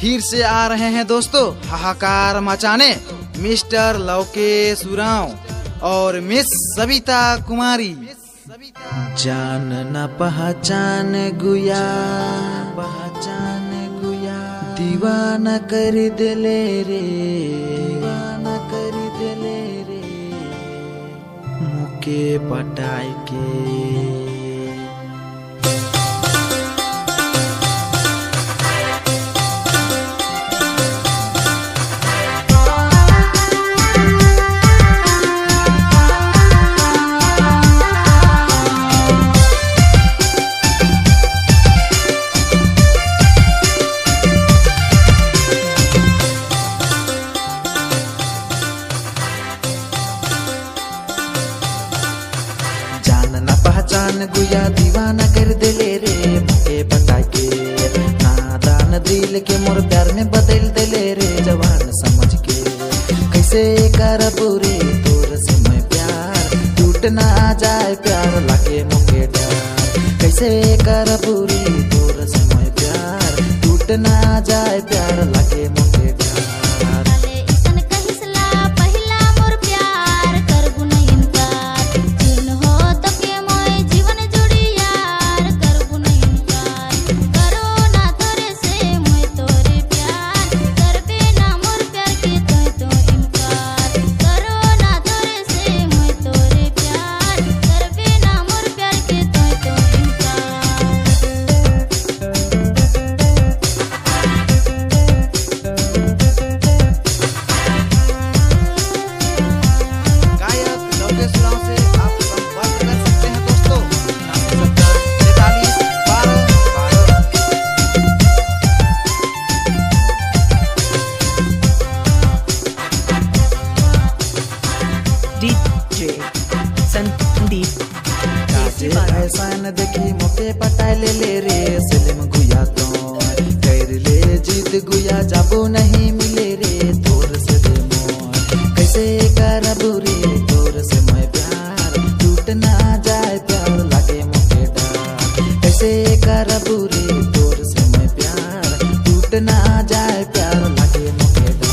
फिर से आ रहे हैं दोस्तों हाहाकार मचाने मिस्टर लौकेश उरांव और मिस सविता कुमारी। जान न पहचान गुया दीवाना कर दिले रे मुके पटाई के। पहचान गुया दीवाना कर दिले रे मुके पटाई के। नादान दिल के मोर प्यार में बदल दिले रे जवान समझ के। कैसे करबू रे तोर से मैं प्यार टूट ना जाए प्यार लागे मुके डर। कैसे करबू रे तोर से मैं प्यार टूट ना जाए प्यार लागे मुके डर। ऐसा न देखी मोके पटाई ले रे सलीम गुया तो कर ले जीत गुया जाबो नहीं मिले रे तोर से दे मोर। कैसे करबू रे तोर से मैं प्यार टूट ना जाए प्यार लागे मोके डर। कैसे करबू रे तोर से मैं प्यार टूट ना जाए प्यार लागे मोके डर।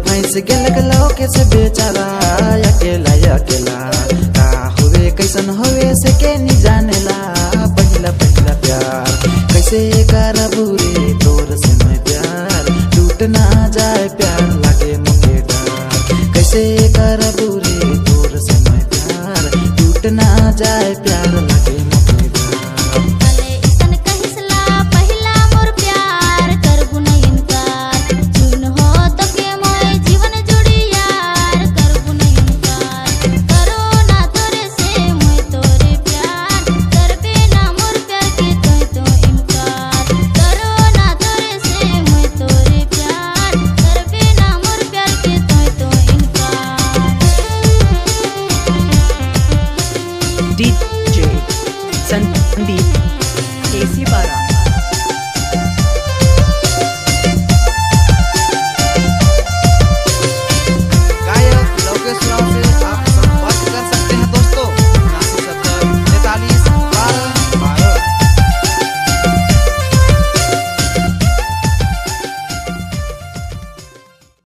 फंस गेल लौके से बेचारा अकेला का हुए कैसन हुए से के नहीं जानेला। पहला प्यार कैसे करबू रे तोर से मैं प्यार टूट ना जाए प्यार लागे मुके डर। कैसे करबू रे तोर से मैं प्यार टूट ना जाए प्यार लागे मुके डर। DJ Sandeep